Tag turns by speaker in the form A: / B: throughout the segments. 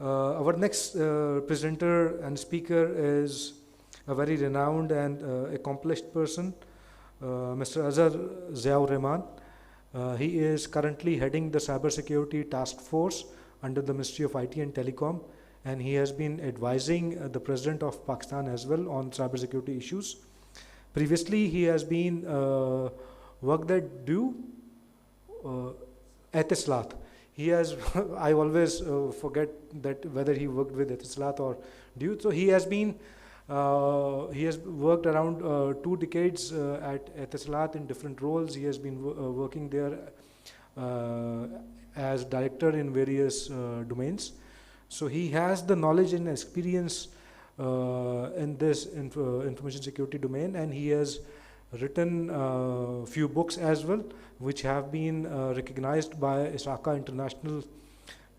A: Our next presenter and speaker is a very renowned and accomplished person, Mr. Azher Zia Ul Rehman. He is currently heading the Cybersecurity Task Force under the Ministry of IT and Telecom, and he has been advising the President of Pakistan as well on cybersecurity issues. Previously, he has been worked at DU, Etisalat. He has, I always forget that whether he worked with Etisalat or DU. So he has been, he has worked around 2 decades at Etisalat in different roles. He has been working there as director in various domains. So he has the knowledge and experience in this information security domain, and he has written a few books as well, which have been recognized by ISACA International,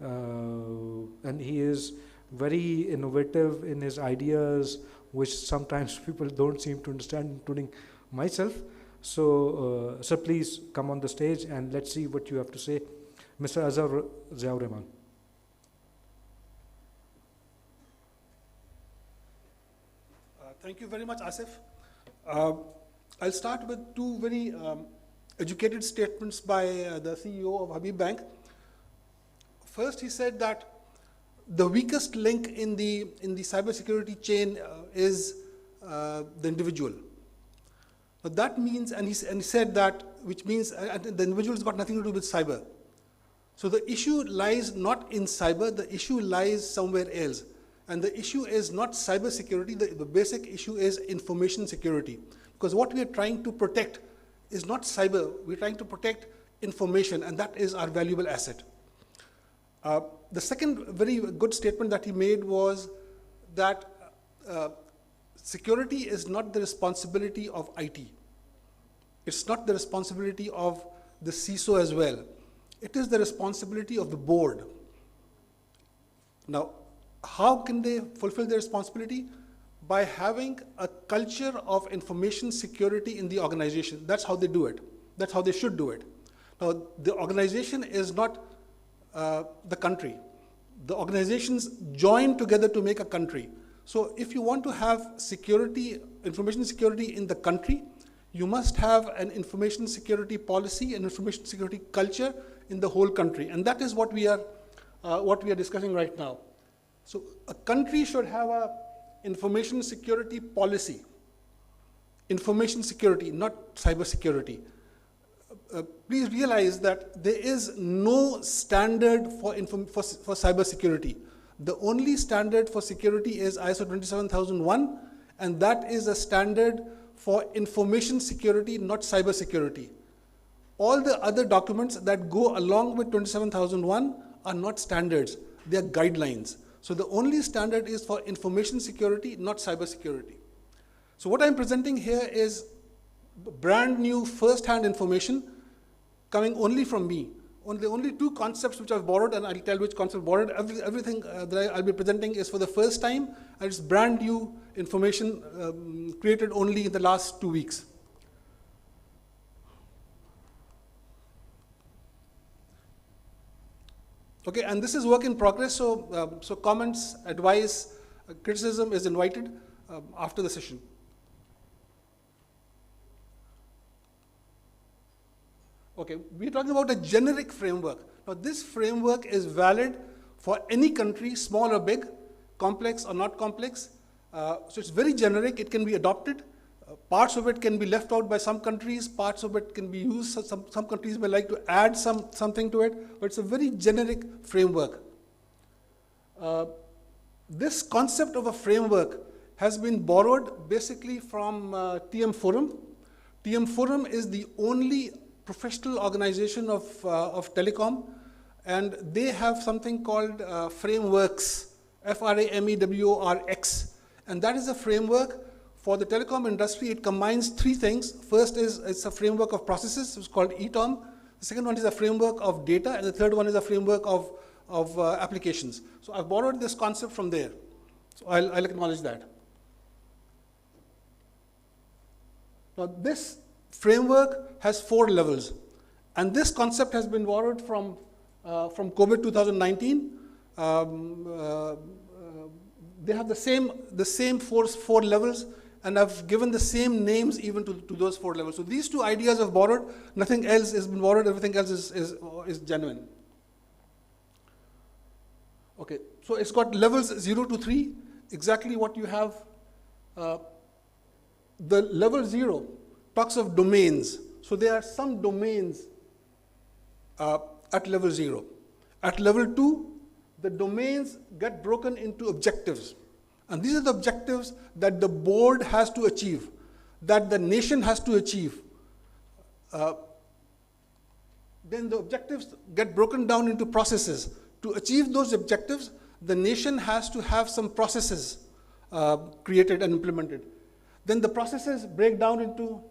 A: and he is very innovative in his ideas, which sometimes people don't seem to understand, including myself. So, sir, please come on the stage and let's see what you have to say. Mr. Azher Zia Ul Rehman.
B: Thank you very much, Asif. I'll start with 2 very educated statements by the CEO of Habib Bank. First, he said that the weakest link in the cybersecurity chain is the individual. But that means, and he said that, which means the individual has got nothing to do with cyber. So the issue lies not in cyber, the issue lies somewhere else. And the issue is not cyber security, the basic issue is information security. Because what we are trying to protect is not cyber, we're trying to protect information, and that is our valuable asset. The second very good statement that he made was that security is not the responsibility of IT. It's not the responsibility of the CISO as well. It is the responsibility of the board. Now, how can they fulfill their responsibility? By having a culture of information security in the organization. That's how they do it. That's how they should do it. Now, the organization is not the country. The organizations join together to make a country. So if you want to have security, information security in the country, you must have an information security policy and information security culture in the whole country. And that is what we are discussing right now. So a country should have a information security policy. Information security, not cyber security. Please realize that there is no standard for cyber security. The only standard for security is ISO 27001, and that is a standard for information security, not cyber security. All the other documents that go along with 27001 are not standards, they are guidelines. So the only standard is for information security, not cyber security. So what I'm presenting here is brand new first-hand information coming only from me. Only 2 concepts which I've borrowed, and I'll tell which concept borrowed. Everything that I'll be presenting is for the first time, and it's brand new information created only in the last 2 weeks. Okay, and this is work in progress, so, so comments, advice, criticism is invited after the session. Okay, we're talking about a generic framework. Now this framework is valid for any country, small or big, complex or not complex. So it's very generic, it can be adopted. Parts of it can be left out by some countries, parts of it can be used, some countries may like to add something to it, but it's a very generic framework. This concept of a framework has been borrowed basically from TM Forum. TM Forum is the only professional organization of telecom, and they have something called frameworks, FRAMEWORX, and that is a framework for the telecom industry. It combines 3 things. First is it's a framework of processes, it's called ETOM. The second one is a framework of data, and the third one is a framework of applications. So I've borrowed this concept from there. So I'll acknowledge that. Now this framework has 4 levels, and this concept has been borrowed from COVID 2019. they have the same four levels, and I've given the same names even to those 4 levels. So these 2 ideas I've borrowed, nothing else has been borrowed, everything else is genuine. Okay, so it's got levels 0 to 3, exactly what you have. The level 0 talks of domains. So there are some domains at level 0. At level 2, the domains get broken into objectives. And these are the objectives that the board has to achieve, that the nation has to achieve. Then the objectives get broken down into processes. To achieve those objectives, the nation has to have some processes created and implemented. Then the processes break down into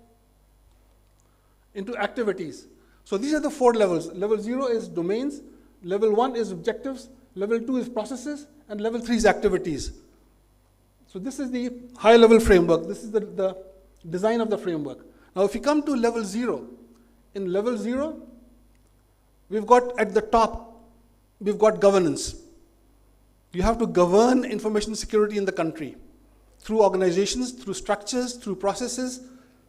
B: activities. So these are the 4 levels. Level 0 is domains, level 1 is objectives, level 2 is processes, and level 3 is activities. So this is the high level framework. This is the design of the framework. Now if you come to level 0, in level 0, we've got at the top, we've got governance. You have to govern information security in the country through organizations, through structures, through processes,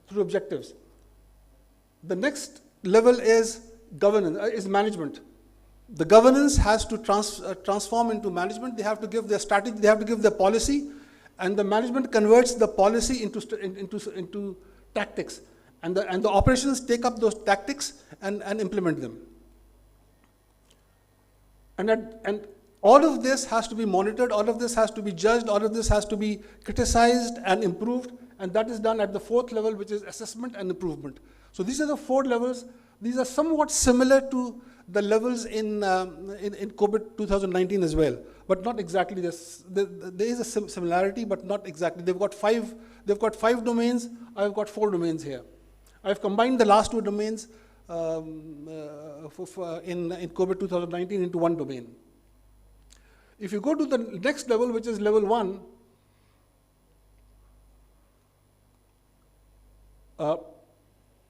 B: through objectives. The next level is governance, is management. The governance has to transform into management. They have to give their strategy, they have to give their policy, and the management converts the policy into tactics. And the operations take up those tactics and implement them. And all of this has to be monitored, all of this has to be judged, all of this has to be criticized and improved, and that is done at the 4th level, which is assessment and improvement. So these are the 4 levels. These are somewhat similar to the levels in COVID 2019 as well, but not exactly this. There is a similarity, but not exactly. They've got 5 domains. I've got 4 domains here. I've combined the last 2 domains in COVID 2019 into 1 domain. If you go to the next level, which is level 1, now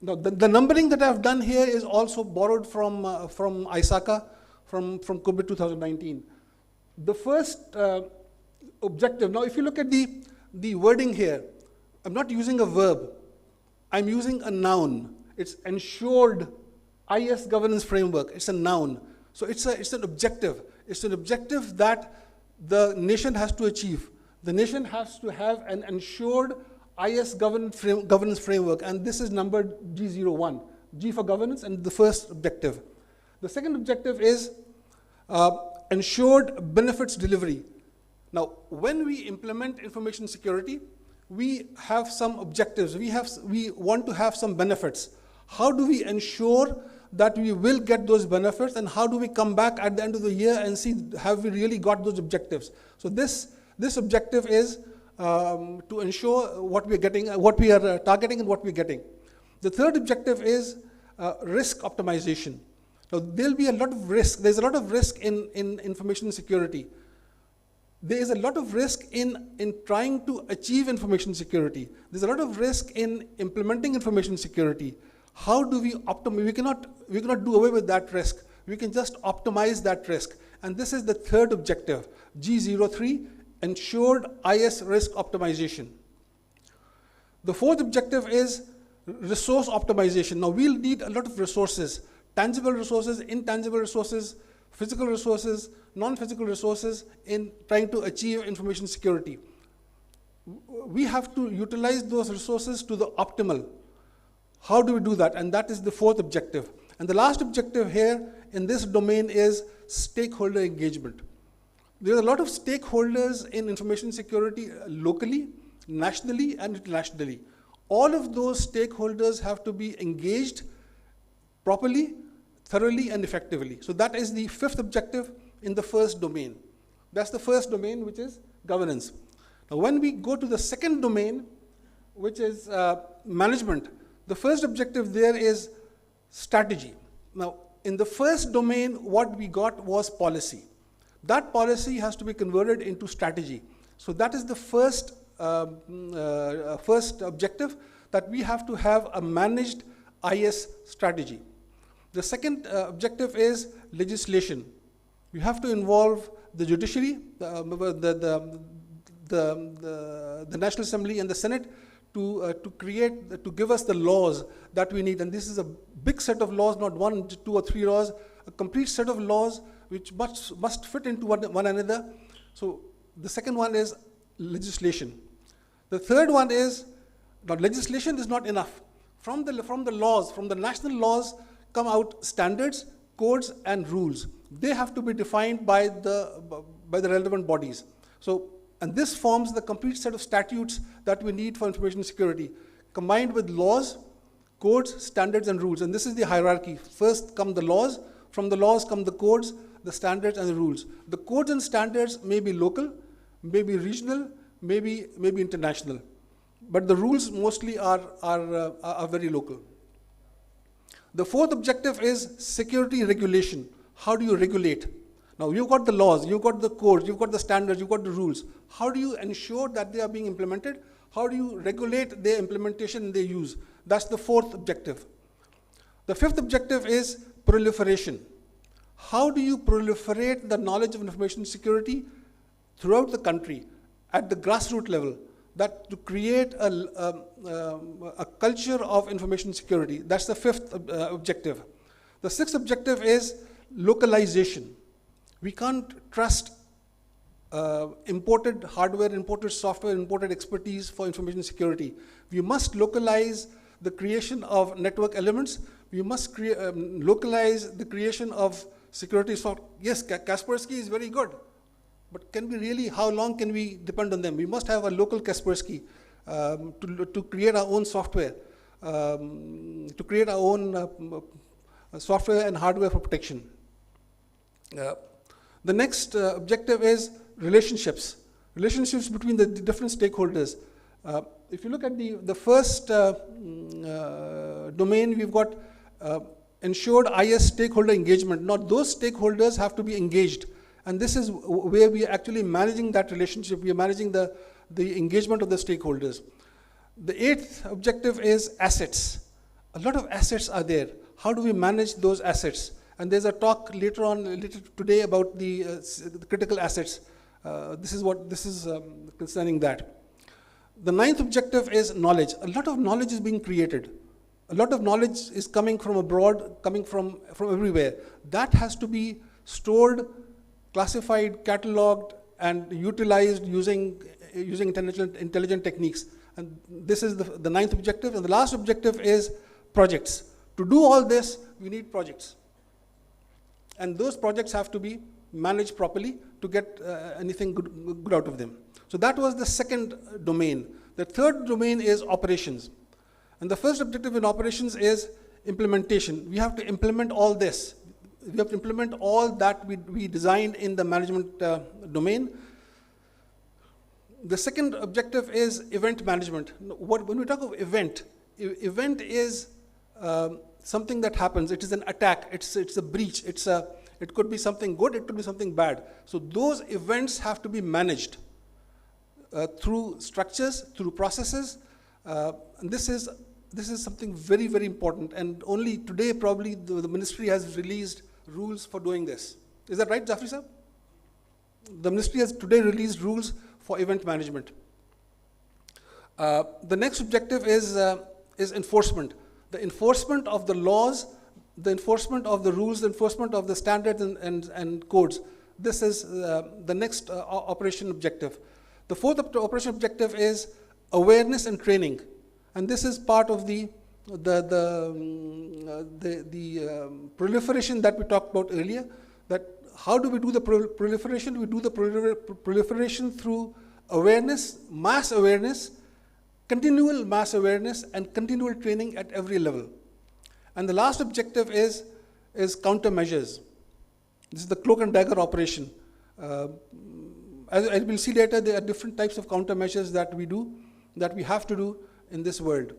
B: the numbering that I've done here is also borrowed from ISACA, from COVID 2019. The first objective, now if you look at the wording here, I'm not using a verb, I'm using a noun. It's ensured IS governance framework, it's a noun. So it's an objective. It's an objective that the nation has to achieve. The nation has to have an ensured IS governance framework, and this is numbered G01. G for governance, and the first objective. The second objective is ensured benefits delivery. Now, when we implement information security, we have some objectives. We want to have some benefits. How do we ensure that we will get those benefits, and how do we come back at the end of the year and see, have we really got those objectives? So this objective is to ensure what we are getting, what we are targeting and what we are getting. The third objective is risk optimization. Now there'll be a lot of risk. There's a lot of risk in information security. There is a lot of risk in trying to achieve information security. There's a lot of risk in implementing information security. How do we optimize? We cannot do away with that risk. We can just optimize that risk. And this is the third objective, G03, ensured IS risk optimization. The fourth objective is resource optimization. Now we'll need a lot of resources, tangible resources, intangible resources, physical resources, non-physical resources in trying to achieve information security. We have to utilize those resources to the optimal. How do we do that? And that is the fourth objective. And the last objective here in this domain is stakeholder engagement. There are a lot of stakeholders in information security locally, nationally, and internationally. All of those stakeholders have to be engaged properly, thoroughly, and effectively. So that is the fifth objective in the first domain. That's the first domain, which is governance. Now when we go to the second domain, which is management, the first objective there is strategy. Now, in the first domain, what we got was policy. That policy has to be converted into strategy. So that is the first objective, that we have to have a managed IS strategy. The second objective is legislation. We have to involve the judiciary, the National Assembly and the Senate to give us the laws that we need. And this is a big set of laws, not one, 2 or 3 laws, a complete set of laws which must fit into one another. So the second one is legislation. The third one is, now legislation is not enough. From the laws, from the national laws come out standards, codes and rules. They have to be defined by the relevant bodies. So, and this forms the complete set of statutes that we need for information security, combined with laws, codes, standards and rules. And this is the hierarchy. First come the laws, from the laws come the codes, the standards and the rules. The codes and standards may be local, may be regional, maybe international. But the rules mostly are very local. The fourth objective is security regulation. How do you regulate? Now you've got the laws, you've got the codes, you've got the standards, you've got the rules. How do you ensure that they are being implemented? How do you regulate their implementation and their use? That's the fourth objective. The fifth objective is proliferation. How do you proliferate the knowledge of information security throughout the country at the grassroots level? That to create a culture of information security. That's the fifth objective. The sixth objective is localization. We can't trust imported hardware, imported software, imported expertise for information security. We must localize the creation of network elements. We must localize the creation of security software. Yes, Kaspersky is very good. But can we really, how long can we depend on them? We must have a local Kaspersky to create our own software, to create our own software and hardware for protection. The next objective is relationships. Relationships between the different stakeholders. If you look at the first domain, we've got ensured IS stakeholder engagement. Now those stakeholders have to be engaged. And this is where we are actually managing that relationship. We are managing the engagement of the stakeholders. The eighth objective is assets. A lot of assets are there. How do we manage those assets? And there's a talk later today about the critical assets. This is concerning that. The ninth objective is knowledge. A lot of knowledge is being created. A lot of knowledge is coming from abroad, coming from everywhere. That has to be stored, classified, cataloged, and utilized using intelligent techniques. And this is the ninth objective. And the last objective is projects. To do all this, we need projects. And those projects have to be managed properly to get anything good out of them. So that was the second domain. The third domain is operations. And the first objective in operations is implementation. We have to implement all this. We have to implement all that we designed in the management domain. The second objective is event management. When we talk of event is something that happens. It is an attack. It's a breach. It could be something good. It could be something bad. So those events have to be managed through structures, through processes. And this is something very, very important. And only today, probably, the ministry has released rules for doing this. Is that right, Jafri sir? The ministry has today released rules for event management. The next objective is enforcement. The enforcement of the laws, the enforcement of the rules, the enforcement of the standards and codes. This is the next operation objective. The fourth operation objective is awareness and training. And this is part of the proliferation that we talked about earlier. That how do we do the proliferation? We do the proliferation through awareness, mass awareness, continual mass awareness, and continual training at every level. And the last objective is countermeasures. This is the cloak and dagger operation. As we'll see later, there are different types of countermeasures that we do, that we have to do in this world.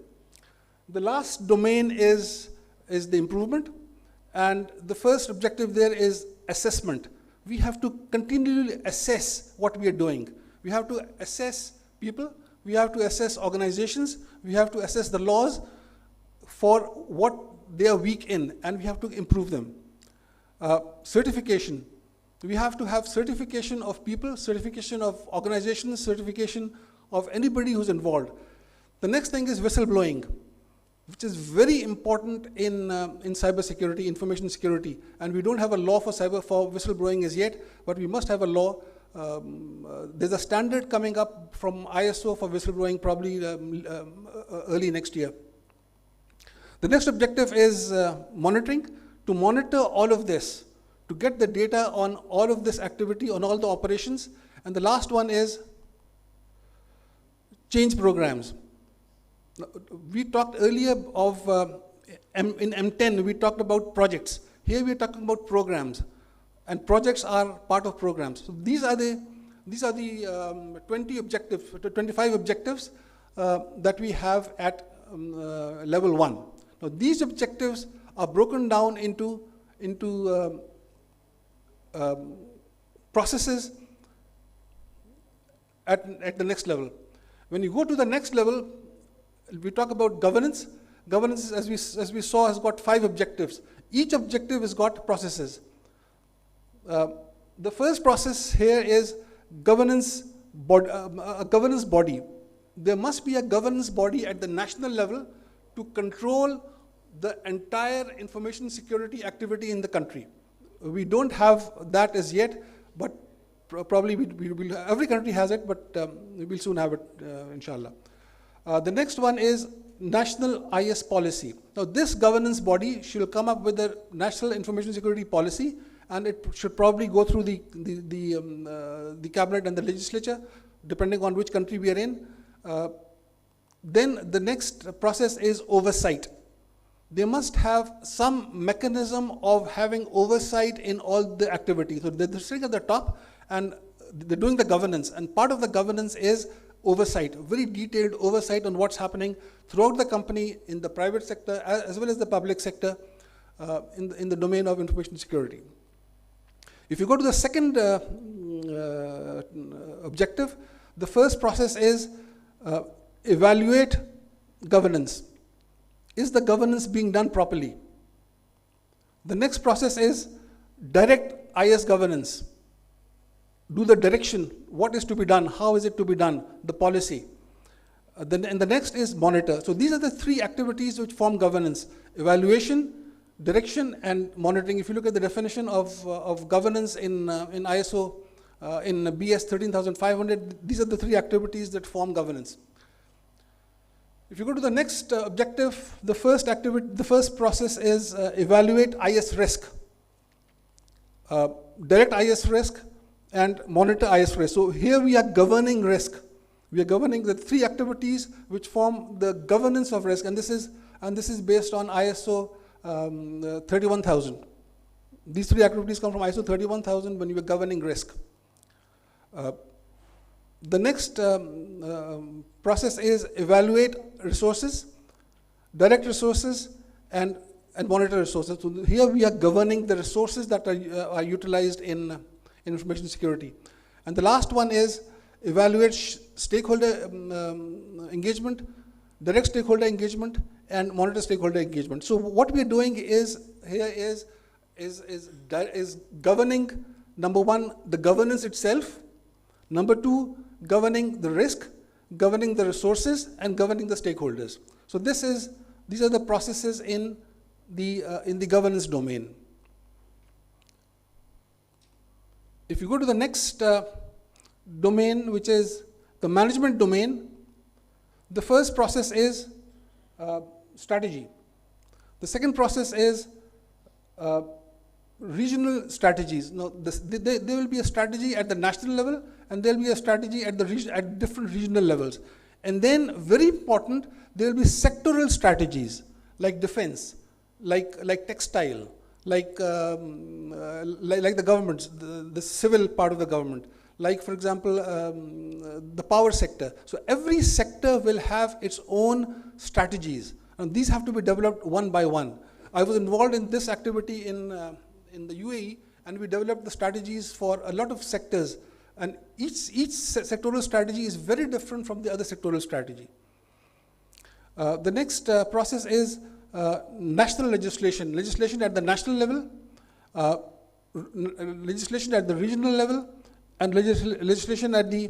B: The last domain is the improvement, and the first objective there is assessment. We have to continually assess what we are doing. We have to assess people, we have to assess organizations, we have to assess the laws for what they are weak in, and we have to improve them. Certification. We have to have certification of people, certification of organizations, certification of anybody who's involved. The next thing is whistleblowing, which is very important in cybersecurity, information security. And we don't have a law for whistleblowing as yet, but we must have a law. There's a standard coming up from ISO for whistleblowing probably early next year. The next objective is monitoring, to monitor all of this, to get the data on all of this activity, on all the operations. And the last one is change programs. We talked earlier of, in M10, we talked about projects. Here we're talking about programs. And projects are part of programs. So these are the 20 objectives, 25 objectives that we have at level 1. Now these objectives are broken down into processes at the next level. When you go to the next level, we talk about governance. Governance, as we saw, has got 5 objectives. Each objective has got processes. The first process here is governance a governance body. There must be a governance body at the national level to control the entire information security activity in the country. We don't have that as yet, but probably every country has it, but we will soon have it, inshallah. The next one is national IS policy. Now this governance body should come up with a national information security policy, and it should probably go through the cabinet and the legislature, depending on which country we are in. Then the next process is oversight. They must have some mechanism of having oversight in all the activities. So they're sitting at the top and they're doing the governance, and part of the governance is oversight, very detailed oversight on what's happening throughout the company, in the private sector as well as the public sector, in the domain of information security. If you go to the second objective, the first process is evaluate governance. Is the governance being done properly? The next process is direct IS governance. Do the direction, what is to be done, how is it to be done, the policy. And the next is monitor. So these are the 3 activities which form governance: evaluation, direction, and monitoring. If you look at the definition of governance in ISO, in BS 13500, these are the 3 activities that form governance. If you go to the next objective, the first process is evaluate IS risk, direct IS risk, and monitor IS risk. So here we are governing risk. We are governing the 3 activities which form the governance of risk, and this is based on ISO 31000. These 3 activities come from ISO 31000 when you are governing risk. The next process is evaluate resources, direct resources, and monitor resources. So here we are governing the resources that are utilized in information security. And the last one is evaluate stakeholder engagement, direct stakeholder engagement, and monitor stakeholder engagement. So what we are doing is governing, number 1, the governance itself, number 2, governing the risk, governing the resources, and governing the stakeholders. So these are the processes in the governance domain. If you go to the next domain, which is the management domain, the first process is strategy. The second process is regional strategies. Now, there will be a strategy at the national level, and there will be a strategy at different regional levels. And then, very important, there will be sectoral strategies like defense, like textile, like the governments, the civil part of the government, like, for example, the power sector. So every sector will have its own strategies, and these have to be developed one by one. I was involved in this activity in the UAE, and we developed the strategies for a lot of sectors, and each sectoral strategy is very different from the other sectoral strategy. The next process is national legislation at the national level, legislation at the regional level and legislation at the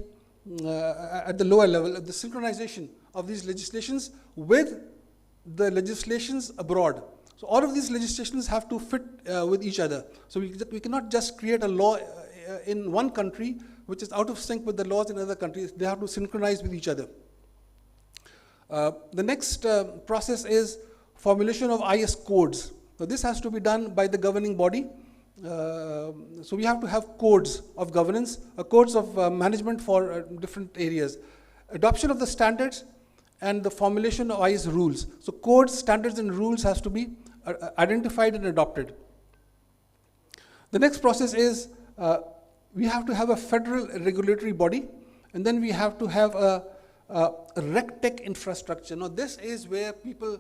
B: lower level, the synchronization of these legislations with the legislations abroad. So all of these legislations have to fit with each other. So we cannot just create a law in one country which is out of sync with the laws in other countries. They have to synchronize with each other. The next process is formulation of IS codes. So this has to be done by the governing body. So we have to have codes of governance, codes of management for different areas. Adoption of the standards and the formulation of IS rules. So codes, standards, and rules has to be identified and adopted. The next process is we have to have a federal regulatory body, and then we have to have a RegTech infrastructure. Now this is where people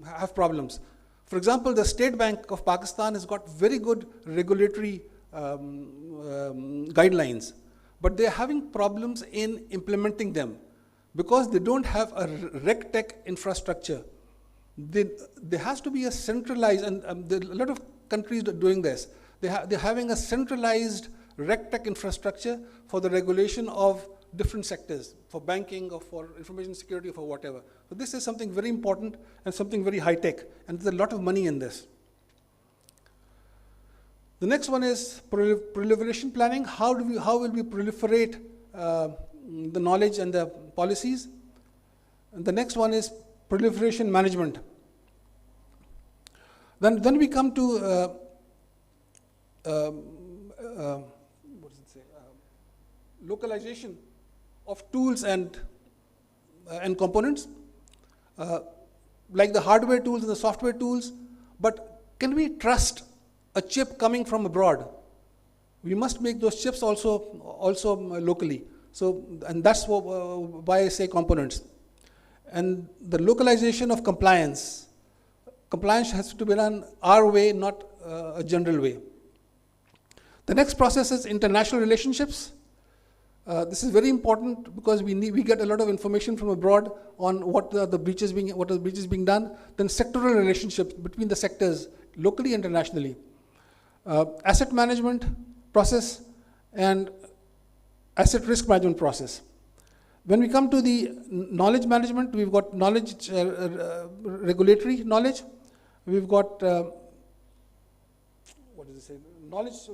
B: have problems. For example, the State Bank of Pakistan has got very good regulatory guidelines, but they're having problems in implementing them because they don't have a RegTech infrastructure. There has to be a centralized, and a lot of countries are doing this. They're having a centralized RegTech infrastructure for the regulation of different sectors, for banking or for information security or for whatever. So this is something very important and something very high tech, and there's a lot of money in this. The next one is proliferation planning. How will we proliferate the knowledge and the policies? And the next one is proliferation management. Then we come to localization of tools and components, like the hardware tools and the software tools. But can we trust a chip coming from abroad? We must make those chips also locally. So, and that's why I say components. And the localization of compliance. Compliance has to be done our way, not a general way. The next process is international relationships. This is very important because we get a lot of information from abroad on what are the breaches being done. Then sectoral relationships between the sectors, locally and internationally. Asset management process and asset risk management process. When we come to the knowledge management, we've got knowledge, regulatory knowledge. We've got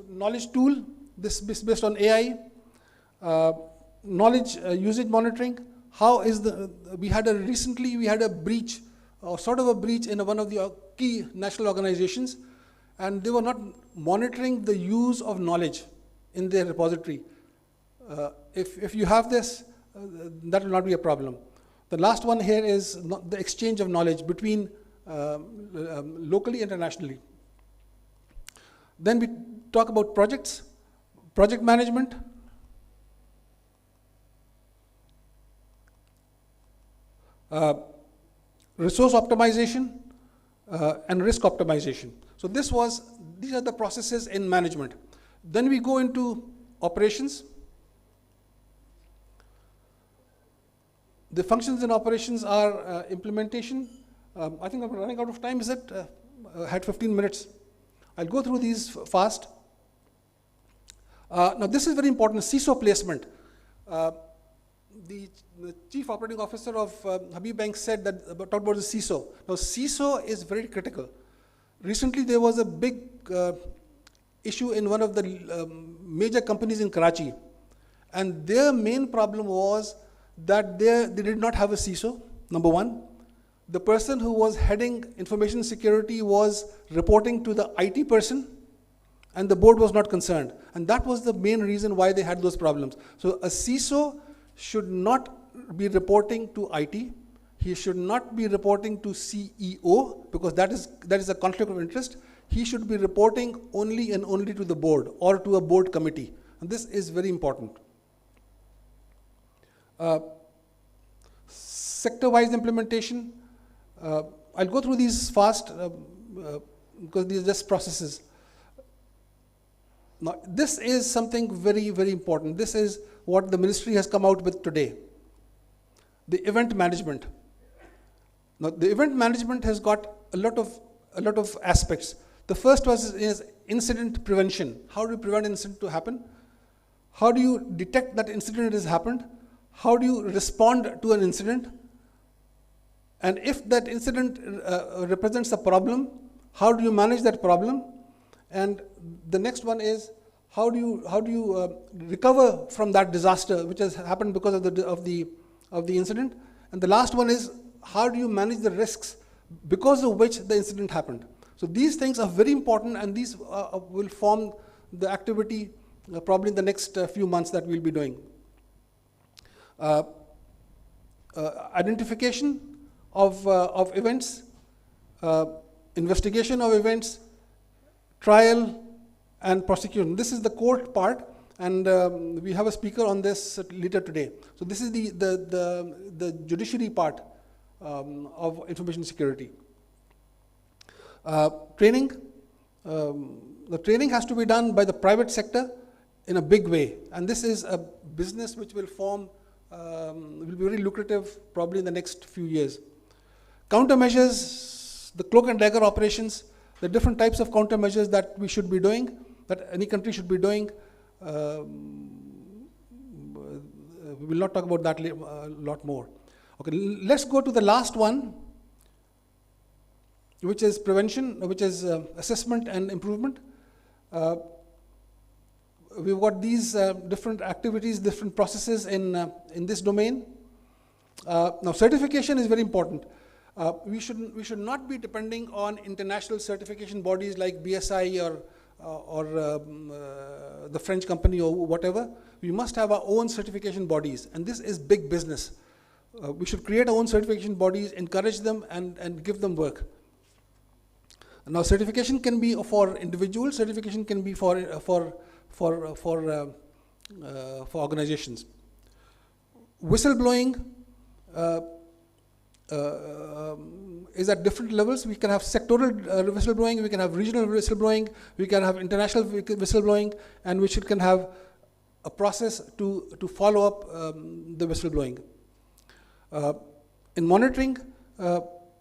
B: knowledge tool. This is based on AI. Knowledge usage monitoring. How is recently we had a breach, or sort of a breach in one of the key national organizations, and they were not monitoring the use of knowledge in their repository. If you have this, that will not be a problem. The last one here is the exchange of knowledge between locally and internationally. Then we talk about projects, project management, resource optimization, and risk optimization. So these are the processes in management. Then we go into operations. The functions in operations are implementation. I think I'm running out of time, is it? I had 15 minutes. I'll go through these fast. Now this is very important, CISO placement. The chief operating officer of Habib Bank said that, talked about the CISO. Now CISO is very critical. Recently there was a big issue in one of the major companies in Karachi, and their main problem was that they did not have a CISO, number one. The person who was heading information security was reporting to the IT person, and the board was not concerned. And that was the main reason why they had those problems. So a CISO should not be reporting to IT. He should not be reporting to CEO, because that is a conflict of interest. He should be reporting only and only to the board or to a board committee. And this is very important. Sector-wise implementation. I'll go through these fast because these are just processes. Now, this is something very, very important. This is what the ministry has come out with today. The event management. Now, the event management has got a lot of aspects. The first is incident prevention. How do you prevent an incident to happen? How do you detect that incident has happened? How do you respond to an incident? And if that incident represents a problem, how do you manage that problem? And the next one is, how do you recover from that disaster which has happened because of the incident? And the last one is, how do you manage the risks because of which the incident happened? So these things are very important, and these will form the activity probably in the next few months that we'll be doing. Identification of events, investigation of events, trial, and prosecution. This is the court part, and we have a speaker on this later today. So this is the judiciary part of information security. Training. The training has to be done by the private sector in a big way, and this is a business which will form, will be very lucrative probably in the next few years. Countermeasures, the cloak and dagger operations, the different types of countermeasures that we should be doing, that any country should be doing. We will not talk about that a lot more. Okay, let's go to the last one, which is prevention, which is assessment and improvement. We've got these different activities, different processes in this domain. Now, certification is very important. We should not be depending on international certification bodies like BSI or the French company or whatever. We must have our own certification bodies, and this is big business. We should create our own certification bodies, encourage them, and give them work. Now, certification can be for individuals. Certification can be for organizations. Whistleblowing is at different levels. We can have sectoral whistleblowing, we can have regional whistleblowing, we can have international whistleblowing, and we can have a process to follow up the whistleblowing. In monitoring,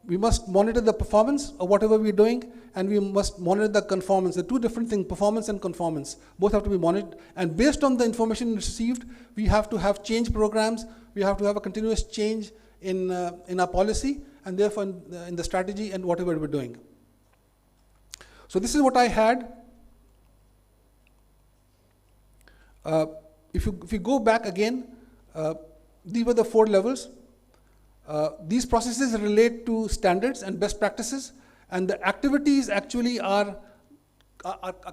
B: we must monitor the performance of whatever we're doing, and we must monitor the conformance. The two different things, performance and conformance, both have to be monitored. And based on the information received, we have to have change programs. We have to have a continuous change in our policy, and therefore in the strategy and whatever we're doing. So this is what I had. If you go back again, these were the 4 levels. These processes relate to standards and best practices, and the activities actually are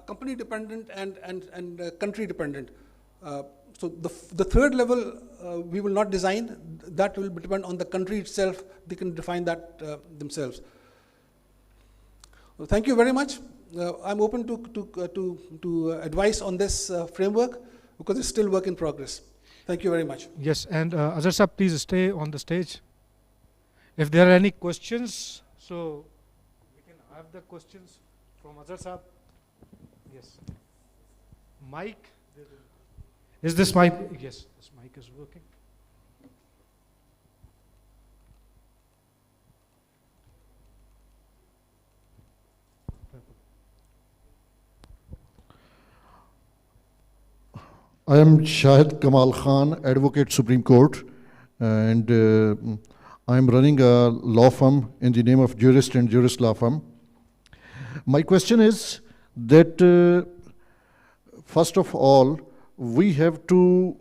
B: company dependent and country dependent. So the 3rd level we will not design. That will depend on the country itself. They can define that themselves. Well, thank you very much. I'm open to advice on this framework, because it's still work in progress. Thank you very much.
A: Yes, and Azher Sahab, please stay on the stage. If there are any questions, so we can have the questions from Azher Sahab. Yes. Mic. Is this mic? Yes, this mic is working.
C: I am Shahid Kamal Khan, Advocate Supreme Court, and I am running a law firm in the name of Jurist and Jurist Law Firm. My question is that, first of all, we have to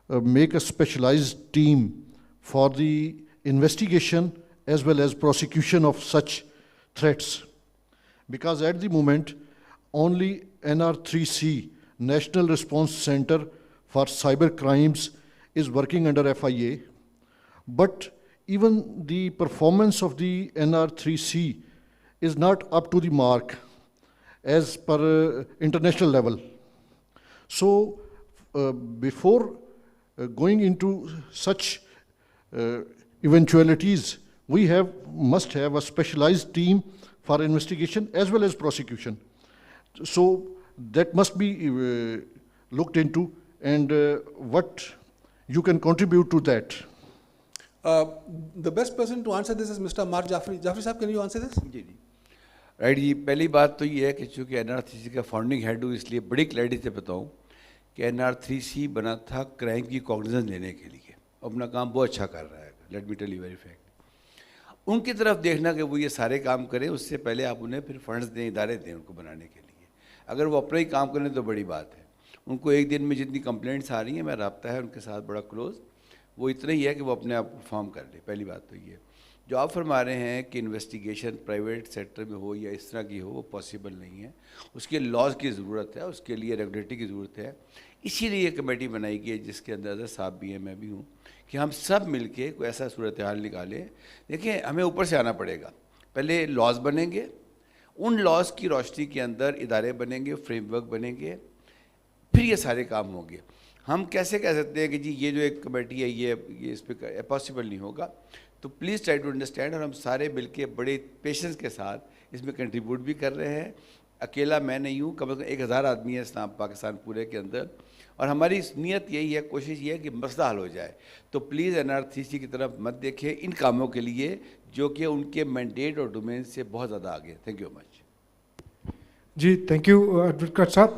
C: make a specialized team for the investigation as well as prosecution of such threats. Because at the moment, only NR3C, National Response Center for Cyber Crimes, is working under FIA. But even the performance of the NR3C is not up to the mark as per international level. So before going into such eventualities, we must have a specialized team for investigation as well as prosecution. So that must be looked into, and what you can contribute to that.
B: The best person to answer this is Mr. Amar Jafri. Jafri Sahab, can you answer this?
D: Right ji, पहली बात तो ये है कि चूँकि NR3C का founding head हूँ, इसलिए बड़ी क्लैरिटी से बताऊँ कि NR3C बना था क्राइम की कॉग्निजेंस लेने के लिए, अपना काम बहुत अच्छा कर रहा है, let me tell you very fact. उनकी तरफ देखना कि वो ये सारे काम करें, उससे पहले आप उन्हें फिर फंड्स दें, इदारे दें उनको बनाने के लिए। अगर वो अपना ही काम करें तो बड़ी बात है। उनको एक दिन में जितनी कंप्लेंट्स आ रही हैं, मेरा रब्ता है उनके साथ बड़ा क्लोज, वो इतना ही है कि वो अपने आप परफॉर्म कर ले। पहली बात तो ये जो आप फरमा रहे हैं कि इन्वेस्टिगेशन प्राइवेट सेक्टर में हो या इस तरह की हो, वो पॉसिबल नहीं है। उसके लॉज की ज़रूरत है, उसके लिए रेगुलेटरी की ज़रूरत है। इसीलिए ये कमेटी बनाई गई है जिसके अंदर अज़हर साहब भी हैं, मैं भी हूँ, कि हम सब मिलके कोई ऐसा सूरत हाल निकालें। देखिए, हमें ऊपर से आना पड़ेगा, पहले लॉज बनेंगे, उन लॉज की रोशनी के अंदर इदारे बनेंगे, फ्रेमवर्क बनेंगे, फिर ये सारे काम होंगे। हम कैसे कह सकते हैं कि जी ये जो एक कमेटी है ये इस पर पॉसिबल नहीं होगा। तो प्लीज़ ट्राई टू अंडरस्टैंड, और हम सारे मिलके बड़े पेशेंस के साथ इसमें कंट्रीब्यूट भी कर रहे हैं। अकेला मैं नहीं हूँ, कम से कम 1000 आदमी है इस्लाम पाकिस्तान पूरे के अंदर, और हमारी नीयत यही है, कोशिश ये है कि मसला हल हो जाए। तो प्लीज़ NR3C की तरफ मत देखें इन कामों के लिए जो कि उनके मैंडेट और डोमेन से बहुत ज़्यादा आगे। Thank you much
A: ji, thank you, Advocate Saab.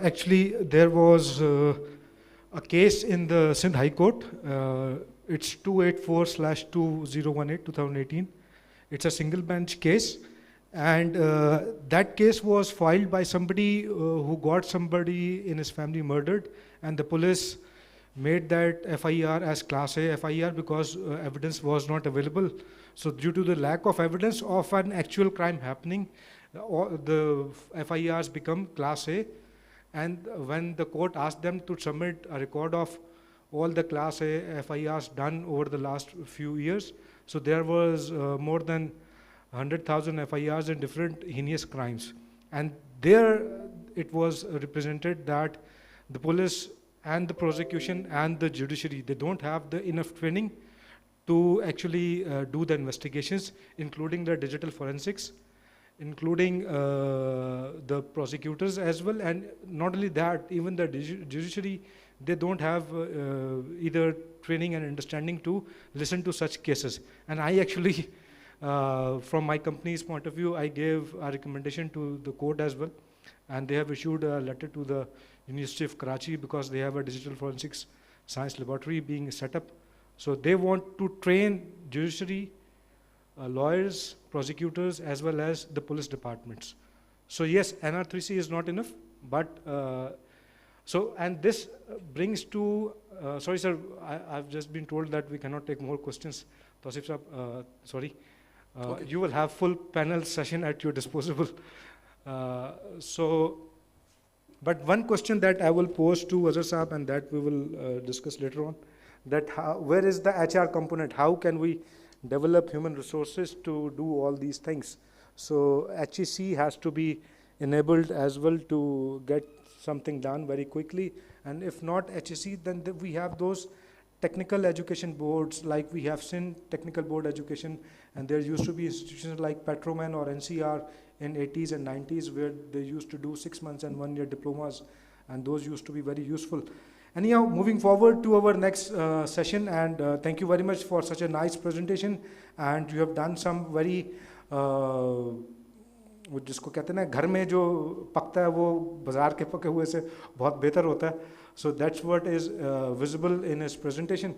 A: Actually, there was a case in the Sindh High Court. It's 284/2018, 2018. It's a single bench case, and that case was filed by somebody who got somebody in his family murdered, and the police made that FIR as Class A FIR because evidence was not available. So due to the lack of evidence of an actual crime happening, the FIRs become Class A. And when the court asked them to submit a record of all the Class A FIRs done over the last few years, so there was more than 100,000 FIRs in different heinous crimes. And there it was represented that the police and the prosecution and the judiciary, they don't have the enough training to actually do the investigations, including the digital forensics, including the prosecutors as well. And not only that, even the judiciary, they don't have either training and understanding to listen to such cases. And I actually, from my company's point of view, I gave a recommendation to the court as well. And they have issued a letter to the University of Karachi because they have a digital forensics science laboratory being set up. So they want to train judiciary, lawyers, prosecutors, as well as the police departments. So yes, NR3C is not enough, but and this brings to, sorry sir, I've just been told that we cannot take more questions. Tausif sir, sorry. Okay. You will have full panel session at your disposal. But one question that I will pose to Azher Saab, and that we will discuss later on, that where is the HR component? How can we develop human resources to do all these things? So HEC has to be enabled as well to get something done very quickly. And if not HEC, then we have those technical education boards, like we have seen technical board education, and there used to be institutions like Petroman or NCR in 80s and 90s where they used to do 6 months and 1 year diplomas, and those used to be very useful. Anyhow, moving forward to our next session, and thank you very much for such a nice presentation, and you have done some very जिसको कहते हैं ना घर में जो पकता है वो बाजार के पके हुए से बहुत बेहतर होता है. So that's what is visible in his presentation.